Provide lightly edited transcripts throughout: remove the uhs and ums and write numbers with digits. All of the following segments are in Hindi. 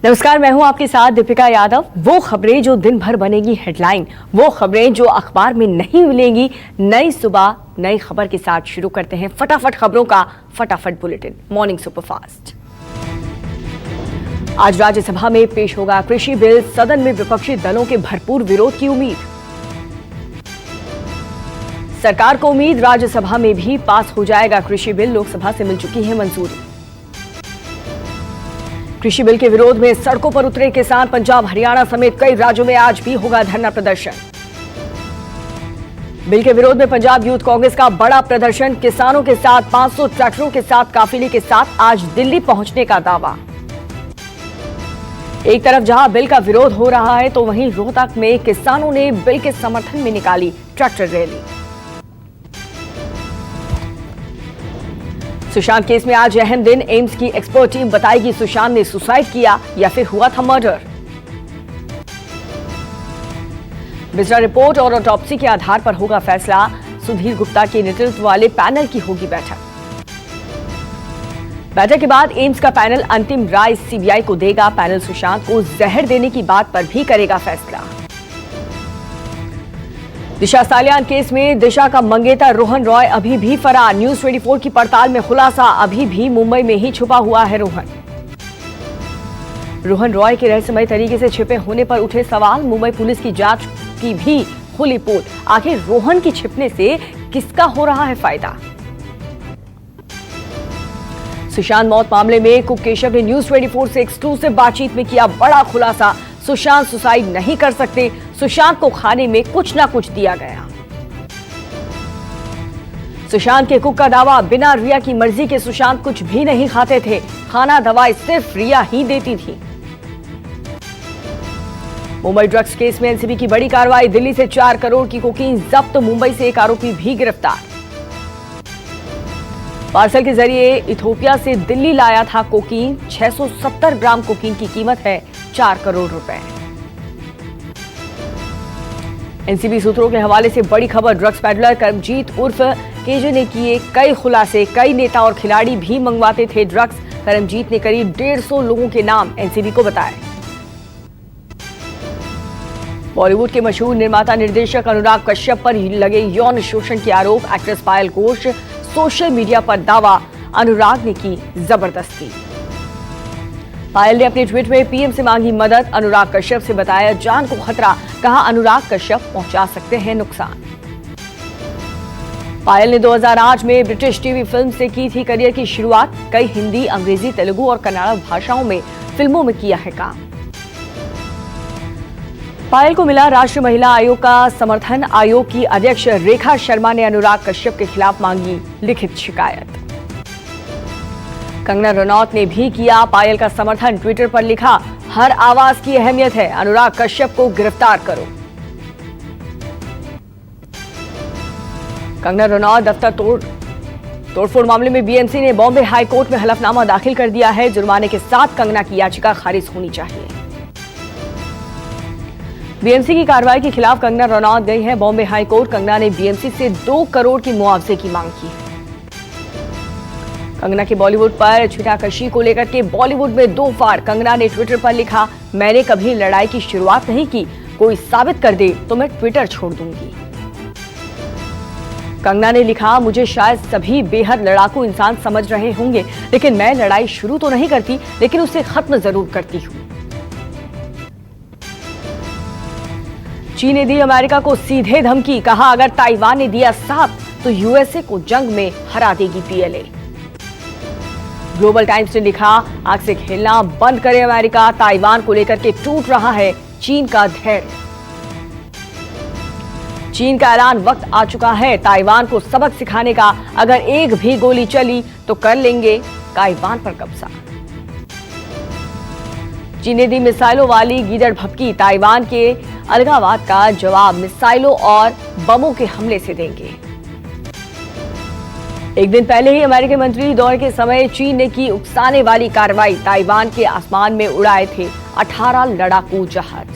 नमस्कार, मैं हूं आपके साथ दीपिका यादव। वो खबरें जो दिन भर बनेगी हेडलाइन, वो खबरें जो अखबार में नहीं मिलेंगी, नई सुबह नई खबर के साथ शुरू करते हैं फटाफट खबरों का फटाफट बुलेटिन मॉर्निंग सुपरफास्ट। आज राज्यसभा में पेश होगा कृषि बिल, सदन में विपक्षी दलों के भरपूर विरोध की उम्मीद। सरकार को उम्मीद राज्यसभा में भी पास हो जाएगा कृषि बिल, लोकसभा से मिल चुकी है मंजूरी। कृषि बिल के विरोध में सड़कों पर उतरे किसान, पंजाब हरियाणा समेत कई राज्यों में आज भी होगा धरना प्रदर्शन। बिल के विरोध में पंजाब यूथ कांग्रेस का बड़ा प्रदर्शन, किसानों के साथ 500 ट्रैक्टरों के साथ काफिले के साथ आज दिल्ली पहुंचने का दावा। एक तरफ जहां बिल का विरोध हो रहा है तो वहीं रोहतक में किसानों ने बिल के समर्थन में निकाली ट्रैक्टर रैली। सुशांत केस में आज अहम दिन, एम्स की एक्सपर्ट टीम बताएगी सुशांत ने सुसाइड किया या फिर हुआ था मर्डर। बिजरा रिपोर्ट और ऑटोप्सी के आधार पर होगा फैसला, सुधीर गुप्ता के नेतृत्व वाले पैनल की होगी बैठक। बैठक के बाद एम्स का पैनल अंतिम राय सीबीआई को देगा। पैनल सुशांत को जहर देने की बात पर भी करेगा फैसला। दिशा सालियान केस में दिशा का मंगेतर रोहन रॉय अभी भी फरार, न्यूज 24 की पड़ताल में खुलासा, अभी भी मुंबई में ही छुपा हुआ है रोहन रॉय के रहस्यमय तरीके से छिपे होने पर उठे सवाल, मुंबई पुलिस की जांच की भी खुली पोल, आखिर रोहन की छिपने से किसका हो रहा है फायदा। सुशांत मौत मामले में कुक केशव ने न्यूज 24 से एक्सक्लूसिव बातचीत में किया बड़ा खुलासा, सुशांत सुसाइड नहीं कर सकते, सुशांत को खाने में कुछ ना कुछ दिया गया। सुशांत के कुक का दावा, बिना रिया की मर्जी के सुशांत कुछ भी नहीं खाते थे, खाना दवाई सिर्फ रिया ही देती थी। मुंबई ड्रग्स केस में एनसीबी की बड़ी कार्रवाई, दिल्ली से 4 करोड़ की कोकीन जब्त, मुंबई से एक आरोपी भी गिरफ्तार। पार्सल के जरिए इथोपिया से दिल्ली लाया था कोकीन, 670 ग्राम कोकीन की कीमत है 4 करोड़ रुपए। एनसीबी सूत्रों के हवाले से बड़ी खबर, ड्रग्स पैडलर करमजीत उर्फ केजे ने किए कई खुलासे, कई नेता और खिलाड़ी भी मंगवाते थे ड्रग्स। करमजीत ने करीब 150 लोगों के नाम एनसीबी को बताए। बॉलीवुड के मशहूर निर्माता निर्देशक अनुराग कश्यप पर लगे यौन शोषण के आरोप, एक्ट्रेस पायल घोष सोशल मीडिया पर दावा, अनुराग ने की जबरदस्ती। पायल ने अपने ट्वीट में पीएम से मांगी मदद, अनुराग कश्यप से बताया जान को खतरा, कहा अनुराग कश्यप पहुंचा सकते हैं नुकसान। पायल ने 2008 में ब्रिटिश टीवी फिल्म से की थी करियर की शुरुआत, कई हिंदी, अंग्रेजी, तेलुगु और कन्नड़ भाषाओं में फिल्मों में किया है काम। पायल को मिला राष्ट्रीय महिला आयोग का समर्थन, आयोग की अध्यक्ष रेखा शर्मा ने अनुराग कश्यप के खिलाफ मांगी लिखित शिकायत। कंगना रनौत ने भी किया पायल का समर्थन, ट्विटर पर लिखा हर आवाज की अहमियत है, अनुराग कश्यप को गिरफ्तार करो। कंगना रनौत दफ्तर तोड़फोड़ मामले में बीएमसी ने बॉम्बे हाई कोर्ट में हलफनामा दाखिल कर दिया है, जुर्माने के साथ कंगना की याचिका खारिज होनी चाहिए। बीएमसी की कार्रवाई के खिलाफ कंगना रनौत गई है बॉम्बे हाई कोर्ट, कंगना ने बीएमसी से 2 करोड़ की मुआवजे की मांग की है। कंगना के बॉलीवुड पर छिटाकशी को लेकर के बॉलीवुड में 2 फाड़, कंगना ने ट्विटर पर लिखा मैंने कभी लड़ाई की शुरुआत नहीं की, कोई साबित कर दे तो मैं ट्विटर छोड़ दूंगी। कंगना ने लिखा मुझे शायद सभी बेहद लड़ाकू इंसान समझ रहे होंगे, लेकिन मैं लड़ाई शुरू तो नहीं करती, लेकिन उसे खत्म जरूर करती हूं। चीन ने दी अमेरिका को सीधे धमकी, कहा अगर ताइवान ने दिया साथ तो यूएसए को जंग में हरा देगी पीएलए। ग्लोबल टाइम्स ने लिखा आग से खेलना बंद करे अमेरिका, ताइवान को लेकर के टूट रहा है चीन का धैर्य। चीन का ऐलान, वक्त आ चुका है ताइवान को सबक सिखाने का, अगर एक भी गोली चली तो कर लेंगे ताइवान पर कब्जा। चीन ने दी मिसाइलों वाली गीदड़ भभकी, ताइवान के अलगाववाद का जवाब मिसाइलों और बमों के हमले से देंगे। एक दिन पहले ही अमेरिकी मंत्री दौरे के समय चीन ने की उकसाने वाली कार्रवाई, ताइवान के आसमान में उड़ाए थे 18 लड़ाकू जहाज।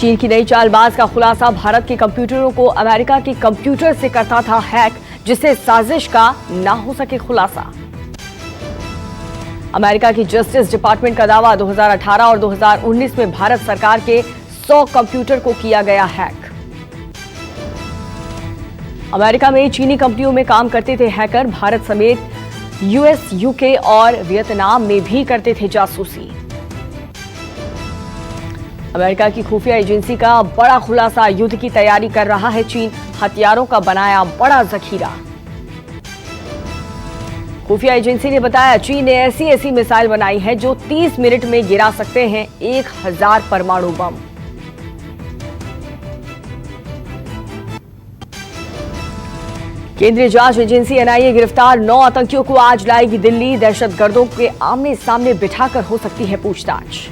चीन की नई चालबाज का खुलासा, भारत के कंप्यूटरों को अमेरिका के कंप्यूटर से करता था हैक, जिससे साजिश का ना हो सके खुलासा। अमेरिका की जस्टिस डिपार्टमेंट का दावा, 2018 और 2019 में भारत सरकार के 100 कंप्यूटर को किया गया हैक। अमेरिका में चीनी कंपनियों में काम करते थे हैकर, भारत समेत यूएस, यूके और वियतनाम में भी करते थे जासूसी। अमेरिका की खुफिया एजेंसी का बड़ा खुलासा, युद्ध की तैयारी कर रहा है चीन, हथियारों का बनाया बड़ा जखीरा। खुफिया एजेंसी ने बताया, चीन ने ऐसी मिसाइल बनाई है जो 30 मिनट में गिरा सकते हैं 1000 परमाणु बम। केंद्रीय जांच एजेंसी एनआईए गिरफ्तार 9 आतंकियों को आज लाएगी दिल्ली, दहशतगर्दों के आमने सामने बिठाकर हो सकती है पूछताछ।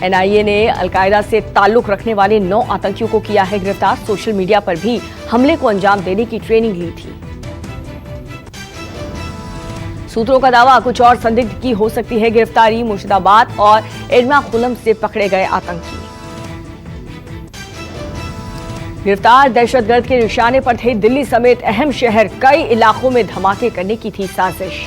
एनआईए ने अलकायदा से ताल्लुक रखने वाले 9 आतंकियों को किया है गिरफ्तार, सोशल मीडिया पर भी हमले को अंजाम देने की ट्रेनिंग ली थी। सूत्रों का दावा, कुछ और संदिग्ध की हो सकती है गिरफ्तारी, मुर्शिदाबाद और एर्नाकुलम से पकड़े गए आतंकी। गिरफ्तार दहशतगर्द के निशाने पर थे, दिल्ली समेत अहम शहर, कई इलाकों में धमाके करने की थी साजिश।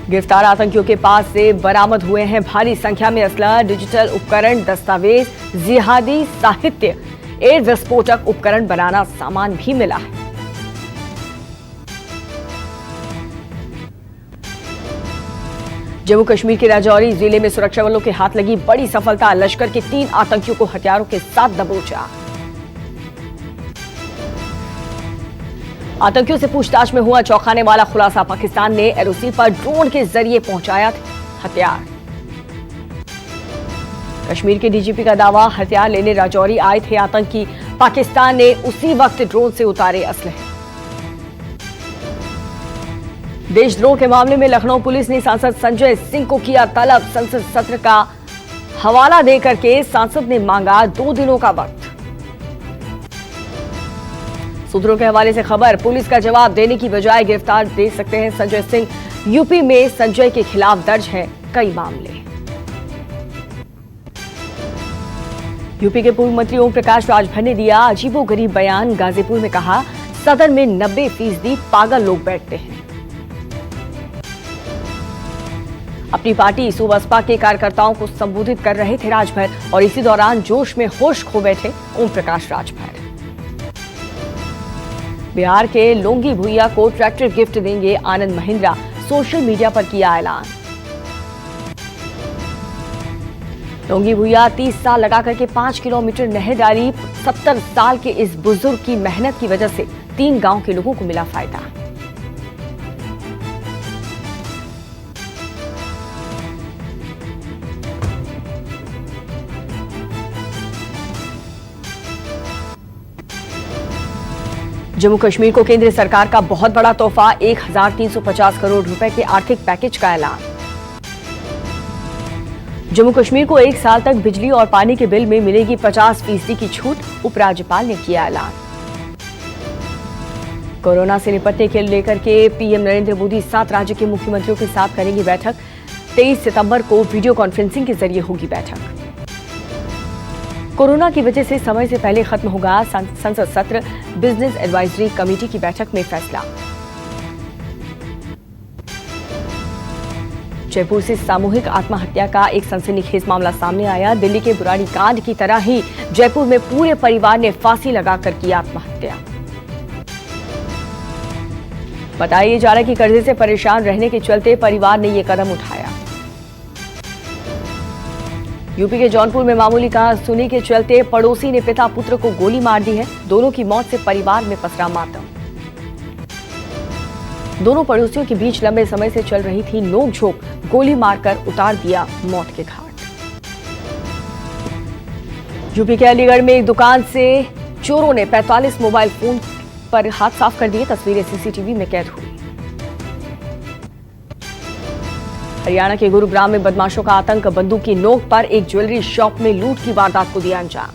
गिरफ्तार आतंकियों के पास से बरामद हुए हैं भारी संख्या में असला, डिजिटल उपकरण, दस्तावेज, जिहादी साहित्य, एयर विस्फोटक उपकरण बनाना सामान भी मिला है। जम्मू कश्मीर के राजौरी जिले में सुरक्षा बलों के हाथ लगी बड़ी सफलता, लश्कर के 3 आतंकियों को हथियारों के साथ दबोचा। आतंकियों से पूछताछ में हुआ चौंकाने वाला खुलासा, पाकिस्तान ने एलओसी पर ड्रोन के जरिए पहुंचाया हथियार। कश्मीर के डीजीपी का दावा, हथियार लेने राजौरी आए थे आतंकी, पाकिस्तान ने उसी वक्त ड्रोन से उतारे असलहे। देशद्रोह के मामले में लखनऊ पुलिस ने सांसद संजय सिंह को किया तलब, संसद सत्र का हवाला देकर के सांसद ने मांगा 2 दिनों का वक्त। सूत्रों के हवाले से खबर, पुलिस का जवाब देने की बजाय गिरफ्तार दे सकते हैं संजय सिंह, यूपी में संजय के खिलाफ दर्ज हैं कई मामले। यूपी के पूर्व मंत्री ओम प्रकाश राजभर ने दिया अजीबोगरीब बयान, गाजीपुर में कहा, सदन में 90% पागल लोग बैठते हैं। अपनी पार्टी सुबसपा के कार्यकर्ताओं को संबोधित कर रहे थे राजभर और इसी दौरान जोश में होश खो बैठे ओम प्रकाश राजभर। बिहार के लोंगी भुइया को ट्रैक्टर गिफ्ट देंगे आनंद महिंद्रा, सोशल मीडिया पर किया ऐलान। लोंगी भुइया 30 साल लगा करके 5 किलोमीटर नहर डाली, 70 साल के इस बुजुर्ग की मेहनत की वजह से 3 गांव के लोगों को मिला फायदा। जम्मू कश्मीर को केंद्र सरकार का बहुत बड़ा तोहफा, 1350 करोड़ रुपए के आर्थिक पैकेज का ऐलान। जम्मू कश्मीर को 1 साल तक बिजली और पानी के बिल में मिलेगी 50% की छूट, उपराज्यपाल ने किया ऐलान। कोरोना से निपटने के लेकर के पीएम नरेंद्र मोदी 7 राज्य के मुख्यमंत्रियों के साथ करेंगे बैठक, 23 सितंबर को वीडियो कॉन्फ्रेंसिंग के जरिए होगी बैठक। कोरोना की वजह से समय से पहले खत्म होगा संसद सत्र, बिजनेस एडवाइजरी कमेटी की बैठक में फैसला। जयपुर से सामूहिक आत्महत्या का एक सनसनीखेज मामला सामने आया। दिल्ली के बुराड़ी कांड की तरह ही जयपुर में पूरे परिवार ने फांसी लगाकर की आत्महत्या। बताया जा रहा है कि कर्जे से परेशान रहने के चलते परिवार ने यह कदम उठाया। यूपी के जौनपुर में मामूली कहासुनी के चलते पड़ोसी ने पिता पुत्र को गोली मार दी है। दोनों की मौत से परिवार में पसरा मातम। दोनों पड़ोसियों के बीच लंबे समय से चल रही थी नोकझोंक, गोली मारकर उतार दिया मौत के घाट। यूपी के अलीगढ़ में एक दुकान से चोरों ने 45 मोबाइल फोन पर हाथ साफ कर दिए, तस्वीरें सीसीटीवी में कैद हुई। हरियाणा के गुरुग्राम में बदमाशों का आतंक, बंदूक की नोक पर एक ज्वेलरी शॉप में लूट की वारदात को दिया अंजाम।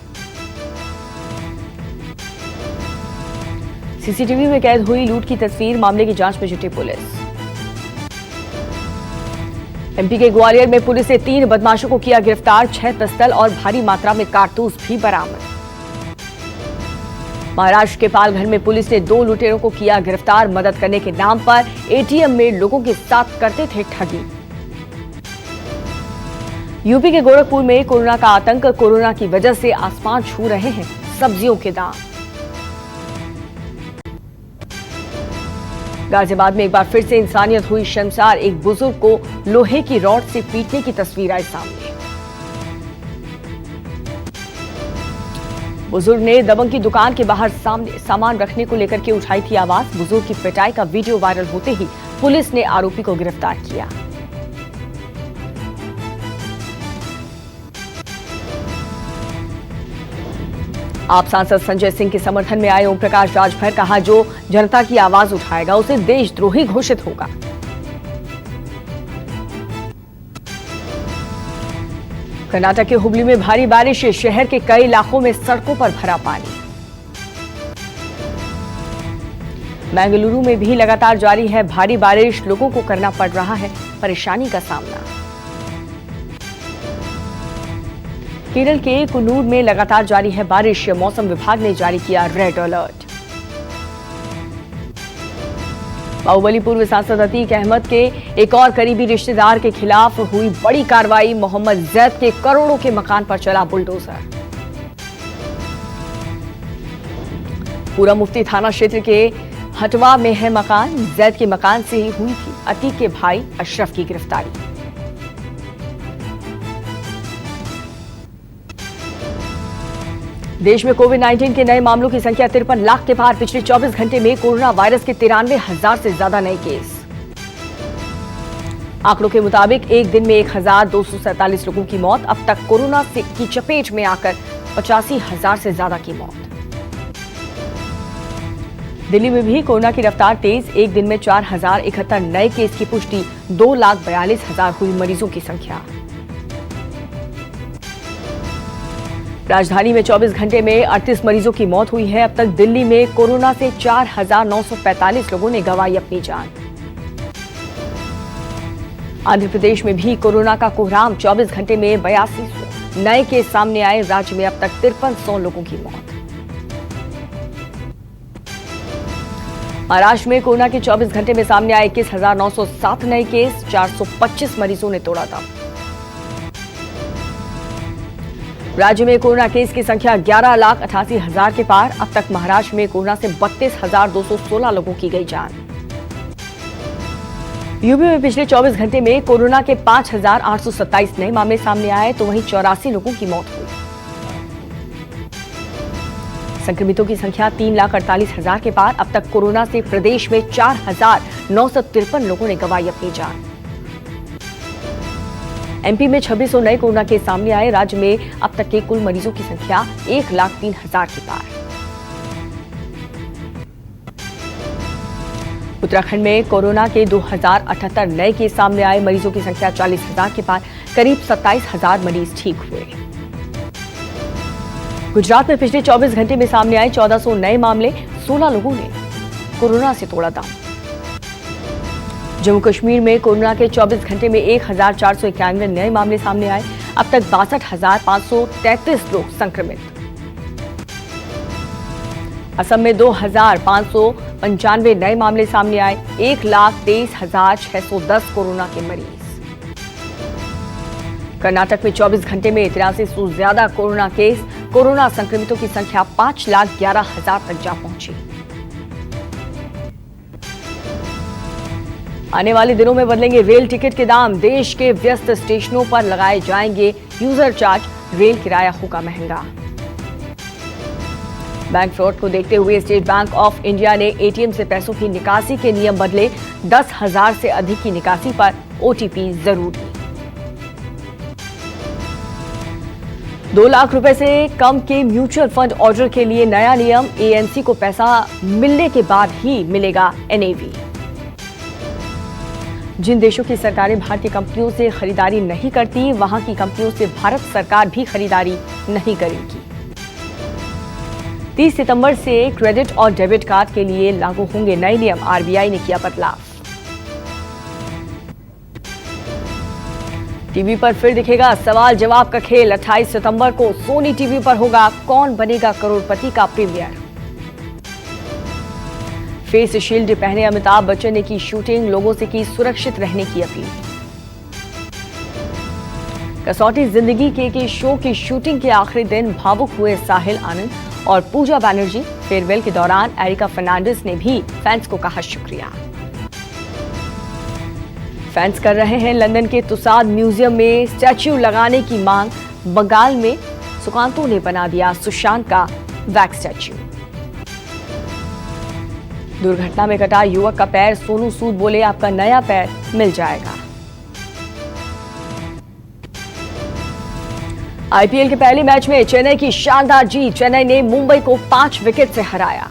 सीसीटीवी में कैद हुई लूट की तस्वीर, मामले की जांच में जुटी पुलिस। एमपी के ग्वालियर में पुलिस ने 3 बदमाशों को किया गिरफ्तार, 6 पिस्तौल और भारी मात्रा में कारतूस भी बरामद। महाराष्ट्र के पालघर में पुलिस ने 2 लुटेरों को किया गिरफ्तार। मदद करने के नाम पर एटीएम में लोगों के साथ करते थे ठगी। यूपी के गोरखपुर में कोरोना का आतंक। कोरोना की वजह से आसमान छू रहे हैं सब्जियों के दाम। गाजियाबाद में एक बार फिर से इंसानियत हुई शर्मसार। एक बुजुर्ग को लोहे की रॉड से पीटने की तस्वीर आई सामने। बुजुर्ग ने दबंग की दुकान के बाहर सामने सामान रखने को लेकर के उठाई थी आवाज। बुजुर्ग की पिटाई का वीडियो वायरल होते ही पुलिस ने आरोपी को गिरफ्तार किया। आप सांसद संजय सिंह के समर्थन में आए ओम प्रकाश राजभर। कहा, जो जनता की आवाज उठाएगा उसे देशद्रोही घोषित होगा। कर्नाटक के हुबली में भारी बारिश। शहर के कई इलाकों में सड़कों पर भरा पानी। बेंगलुरु में भी लगातार जारी है भारी बारिश। लोगों को करना पड़ रहा है परेशानी का सामना। केरल के कुन्नूर में लगातार जारी है बारिश। मौसम विभाग ने जारी किया रेड अलर्ट। बाहुबली पूर्व सांसद अतीक अहमद के एक और करीबी रिश्तेदार के खिलाफ हुई बड़ी कार्रवाई। मोहम्मद जैद के करोड़ों के मकान पर चला बुलडोजर। पूरा मुफ्ती थाना क्षेत्र के हटवा में है मकान। जैद के मकान से ही हुई थी अतीक के भाई अशरफ की गिरफ्तारी। देश में कोविड-19 के नए मामलों की संख्या 53 लाख के पार। पिछले 24 घंटे में कोरोना वायरस के 93,000 से ज्यादा नए केस। आंकड़ों के मुताबिक एक दिन में 1,247 लोगों की मौत। अब तक कोरोना की चपेट में आकर 85,000 से ज्यादा की मौत। दिल्ली में भी कोरोना की रफ्तार तेज। एक दिन में 4,071 नए केस की पुष्टि। 2,42,000 हुई मरीजों की संख्या। राजधानी में 24 घंटे में 38 मरीजों की मौत हुई है। अब तक दिल्ली में कोरोना से 4,945 लोगों ने गंवाई अपनी जान। आंध्र प्रदेश में भी कोरोना का कोहराम। 24 घंटे में 82 नए केस सामने आए। राज्य में अब तक 5300 लोगों की मौत। महाराष्ट्र में कोरोना के 24 घंटे में सामने आए 21,907 नए केस। 425 मरीजों ने तोड़ा दम। राज्य में कोरोना केस की संख्या 11,88,000 के पार। अब तक महाराष्ट्र में कोरोना से 32,216 लोगों की गई जान। यूपी में पिछले 24 घंटे में कोरोना के 5,827 नए मामले सामने आए तो वहीं 84 लोगों की मौत हुई। संक्रमितों की संख्या 3,48,000 के पार। अब तक कोरोना से प्रदेश में 4,953 लोगों ने गंवाई अपनी जान। एमपी में 2600 नए कोरोना केस सामने आए। राज्य में अब तक के कुल मरीजों की संख्या 1,03,000 के पार। उत्तराखंड में कोरोना के 2,078 नए केस सामने आए। मरीजों की संख्या 40,000 के पार। करीब 27,000 मरीज ठीक हुए। गुजरात में पिछले 24 घंटे में सामने आए 1,400 नए मामले। 16 लोगों ने कोरोना से तोड़ा दम। जम्मू कश्मीर में कोरोना के 24 घंटे में 1,491 नए मामले सामने आए। अब तक 62,533 लोग संक्रमित। असम में 2,595 नए मामले सामने आए। 1,23,610 कोरोना के मरीज। कर्नाटक में 24 घंटे में 83 से ज्यादा कोरोना केस। कोरोना संक्रमितों की संख्या 5,11,000 तक जा पहुंची। आने वाले दिनों में बदलेंगे रेल टिकट के दाम। देश के व्यस्त स्टेशनों पर लगाए जाएंगे यूजर चार्ज। रेल किराया होगा महंगा। बैंक फ्रॉड को देखते हुए स्टेट बैंक ऑफ इंडिया ने एटीएम से पैसों की निकासी के नियम बदले। 10,000 से अधिक की निकासी पर ओटीपी जरूरी। 2 लाख रुपए से कम के म्यूचुअल फंड ऑर्डर के लिए नया नियम। एएनसी को पैसा मिलने के बाद ही मिलेगा एनएवी। जिन देशों की सरकारें भारतीय कंपनियों से खरीदारी नहीं करती, वहां की कंपनियों से भारत सरकार भी खरीदारी नहीं करेगी। 30 सितंबर से क्रेडिट और डेबिट कार्ड के लिए लागू होंगे नए नियम। आरबीआई ने किया बदलाव। टीवी पर फिर दिखेगा सवाल जवाब का खेल। 28 सितंबर को सोनी टीवी पर होगा कौन बनेगा करोड़पति का प्रीमियर। फेस शील्ड पहने अमिताभ बच्चन ने की शूटिंग, लोगों से की सुरक्षित रहने की अपील। कसौटी जिंदगी के शो की शूटिंग के आखिरी दिन भावुक हुए साहिल आनंद और पूजा बैनर्जी। फेयरवेल के दौरान एरिका फर्नांडिस ने भी फैंस को कहा शुक्रिया। फैंस कर रहे हैं लंदन के तुसाद म्यूजियम में स्टैच्यू लगाने की मांग। बंगाल में सुकांतो ने बना दिया सुशांत का वैक्स स्टैच्यू। दुर्घटना में कटा युवक का पैर, सोनू सूद बोले आपका नया पैर मिल जाएगा। आईपीएल के पहले मैच में चेन्नई की शानदार जीत, चेन्नई ने मुंबई को 5 विकेट से हराया।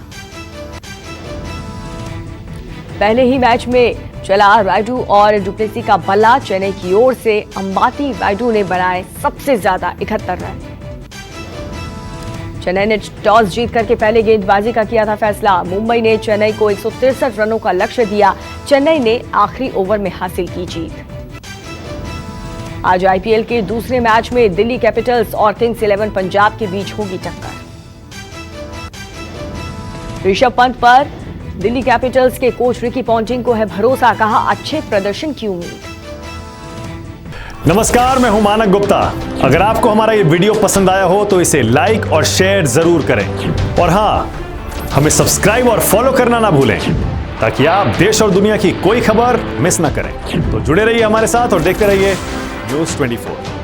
पहले ही मैच में चला रायडू और डुप्लेसी का बल्ला, चेन्नई की ओर से अंबाती रायडू ने बनाए सबसे ज्यादा 71 रन। चेन्नई ने टॉस जीत करके पहले गेंदबाजी का किया था फैसला। मुंबई ने चेन्नई को 163 रनों का लक्ष्य दिया, चेन्नई ने आखिरी ओवर में हासिल की जीत। आज आईपीएल के दूसरे मैच में दिल्ली कैपिटल्स और किंग्स 11 पंजाब के बीच होगी टक्कर। ऋषभ पंत पर दिल्ली कैपिटल्स के कोच रिकी पॉन्टिंग को है भरोसा, कहा अच्छे प्रदर्शन की उम्मीद। नमस्कार, मैं हूं मानक गुप्ता। अगर आपको हमारा ये वीडियो पसंद आया हो तो इसे लाइक और शेयर जरूर करें, और हां, हमें सब्सक्राइब और फॉलो करना ना भूलें ताकि आप देश और दुनिया की कोई खबर मिस ना करें। तो जुड़े रहिए हमारे साथ और देखते रहिए News 24।